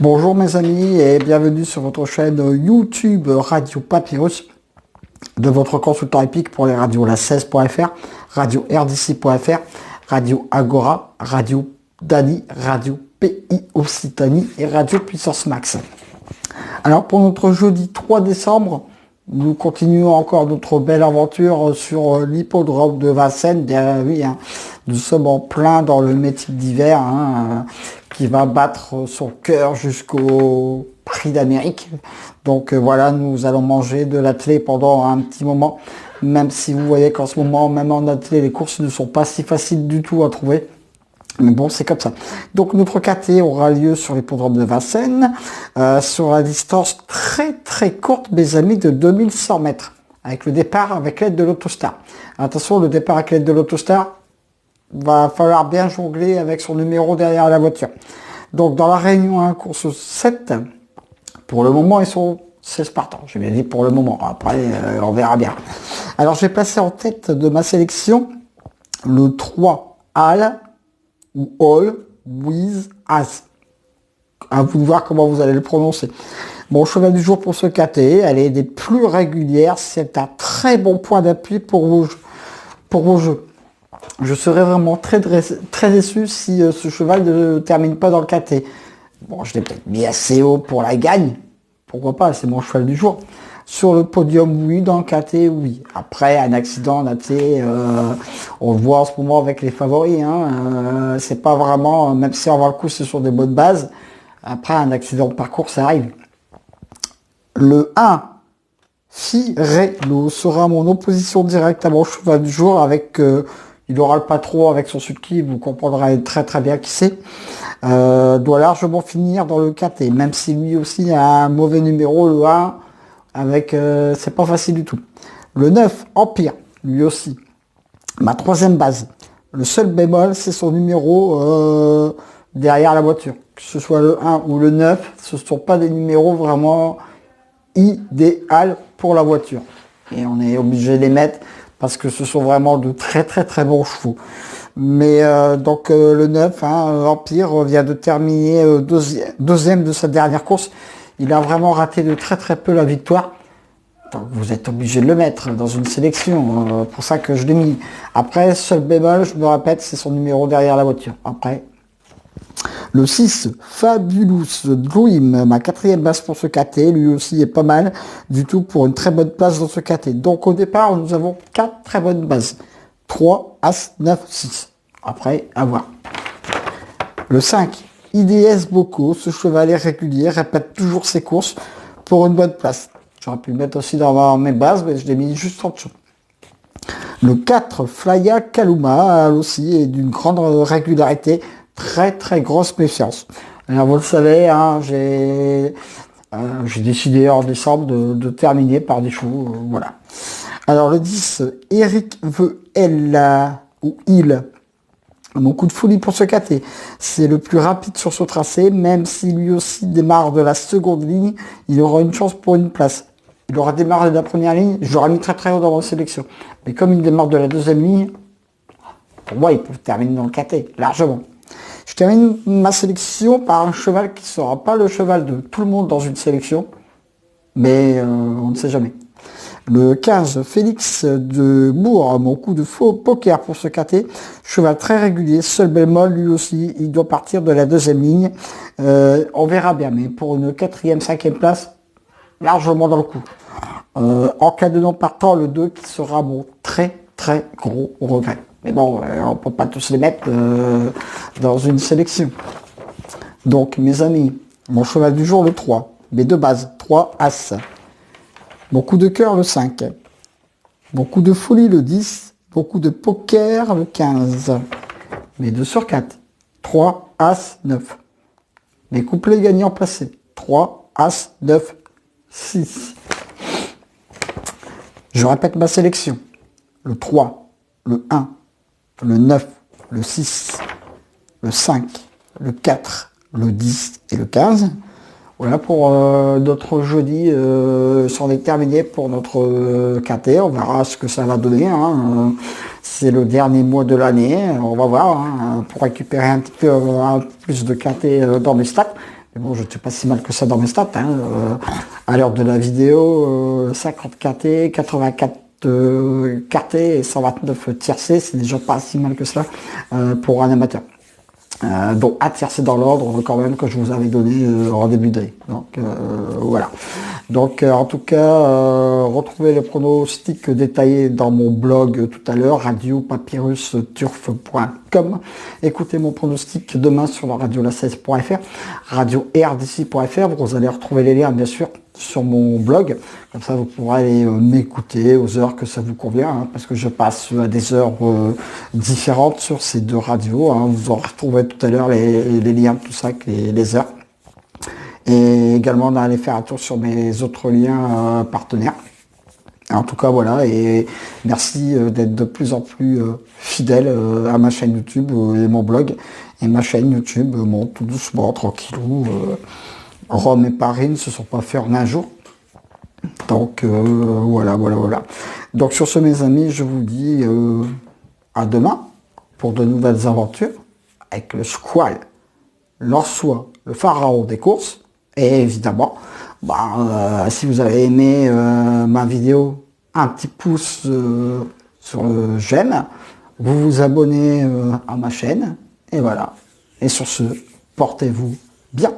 Bonjour mes amis et bienvenue sur votre chaîne YouTube Radio Papyrus de votre consultant épique pour les radios la 16.fr, radio RDC.fr, radio Agora, radio Dani, radio PI Occitanie et radio Puissance Max. Alors pour notre jeudi 3 décembre, nous continuons encore notre belle aventure sur l'hippodrome de Vincennes. Bien oui, nous sommes en plein dans le métier d'hiver qui va battre son cœur jusqu'au Prix d'Amérique. Donc voilà, nous allons manger de l'attelé pendant un petit moment, même si vous voyez qu'en ce moment, même en attelé, les courses ne sont pas si faciles du tout à trouver. Mais bon, c'est comme ça. Donc notre KT aura lieu sur l'hippodrome de Vincennes, sur la distance très courte, mes amis, de 2100 mètres, avec le départ avec l'aide de l'Autostar. Attention, le départ avec l'aide de l'Autostar, va falloir bien jongler avec son numéro derrière la voiture. Donc dans la Réunion 1, course 7, pour le moment, ils sont 16 partants. J'ai bien dit pour le moment. Après, on verra bien. Alors, j'ai placé en tête de ma sélection le 3 All ou All with As. À vous de voir comment vous allez le prononcer. Bon, cheval du jour pour ce KT. Elle est des plus régulières. C'est un très bon point d'appui pour vos jeux. Je serais vraiment très déçu si ce cheval ne termine pas dans le KT. Bon, je l'ai peut-être mis assez haut pour la gagne. Pourquoi pas, c'est mon cheval du jour. Sur le podium, oui. Dans le KT, oui. Après, un accident en AT, on le voit en ce moment avec les favoris. C'est pas vraiment, même si on va le coup, c'est sur des bonnes bases. Après, un accident de parcours, ça arrive. Le 1, Firello, sera mon opposition directe à mon cheval du jour avec... il aura le patron avec son sulky, vous comprendrez très bien qui c'est. Doit largement finir dans le KT, même si lui aussi a un mauvais numéro, le 1, avec c'est pas facile du tout. Le 9, Empire, lui aussi. Ma troisième base. Le seul bémol, c'est son numéro derrière la voiture. Que ce soit le 1 ou le 9, ce ne sont pas des numéros vraiment idéaux pour la voiture. Et on est obligé de les mettre parce que ce sont vraiment de très bons chevaux. Mais donc le 9, Empire, vient de terminer deuxième de sa dernière course. Il a vraiment raté de très peu la victoire. Donc vous êtes obligé de le mettre dans une sélection. Pour ça que je l'ai mis. Après, seul bémol, je me répète, c'est son numéro derrière la voiture. Après, le 6, Fabulous Dream, ma quatrième base pour ce KT, lui aussi est pas mal du tout pour une très bonne place dans ce KT. Donc au départ, nous avons 4 très bonnes bases. 3, As, 9, 6. Après, à voir. Le 5, IDS Boko, ce cheval est régulier, répète toujours ses courses pour une bonne place. J'aurais pu le mettre aussi dans mes bases, mais je l'ai mis juste en dessous. Le 4, Flya Kaluma, elle aussi est d'une grande régularité, très grosse méfiance. Alors vous le savez, j'ai décidé en décembre de terminer par des chevaux, voilà. Alors le 10, Eric Veil ou il. Mon coup de folie pour ce KT. C'est le plus rapide sur ce tracé, même si lui aussi démarre de la seconde ligne, il aura une chance pour une place. Il aura démarré de la première ligne, je l'aurais mis très haut dans ma sélection. Mais comme il démarre de la deuxième ligne, pour moi, il peut terminer dans le KT, largement. Je termine ma sélection par un cheval qui ne sera pas le cheval de tout le monde dans une sélection, mais on ne sait jamais. Le 15, Félix de Bourg, mon coup de faux poker pour ce KT. Cheval très régulier, seul bémol, lui aussi, il doit partir de la deuxième ligne. On verra bien, mais pour une 4e, 5e place, largement dans le coup. En cas de non partant, le 2 qui sera mon très gros regret. Mais bon, on peut pas tous les mettre dans une sélection. Donc, mes amis, mon cheval du jour, le 3. Mes deux bases, 3 As. Mon coup de cœur, le 5. Mon coup de folie, le 10. Mon coup de poker, le 15. Mes 2 sur 4. 3 As, 9. Mes couplets gagnants placés. 3 As, 9, 6. Je répète ma sélection. Le 3, le 1, le 9, le 6, le 5, le 4, le 10 et le 15. Voilà pour notre jeudi, c'en est terminé pour notre KT. On verra ce que ça va donner. C'est le dernier mois de l'année. On va voir pour récupérer un petit peu plus de KT dans mes stats. Mais bon, je ne suis pas si mal que ça dans mes stats. Hein. À l'heure de la vidéo, 50 KT, 84 KT et 129 tiercé, c'est déjà pas si mal que cela pour un amateur. Donc un tiercé dans l'ordre quand même que je vous avais donné en début d'année. Donc voilà. Donc en tout cas, retrouvez les pronostics détaillés dans mon blog tout à l'heure, radiopapyrusturf.com. Écoutez mon pronostic demain sur la radio-la16.fr, radio-rdc.fr. Vous allez retrouver les liens bien sûr sur mon blog. Comme ça vous pourrez aller m'écouter aux heures que ça vous convient, hein, parce que je passe à des heures différentes sur ces deux radios. Hein. Vous en retrouverez tout à l'heure les liens, tout ça, les heures. Et également d'aller faire un tour sur mes autres liens partenaires. En tout cas, voilà, et merci d'être de plus en plus fidèle à ma chaîne YouTube et mon blog. Et ma chaîne YouTube monte tout doucement, tranquillou. Rome et Paris ne se sont pas faits en un jour. Donc voilà. Donc sur ce, mes amis, je vous dis à demain pour de nouvelles aventures avec le Squall, l'Orsois, le pharaon des courses. Et évidemment, si vous avez aimé ma vidéo, un petit pouce sur le j'aime, vous vous abonnez à ma chaîne, et voilà. Et sur ce, portez-vous bien.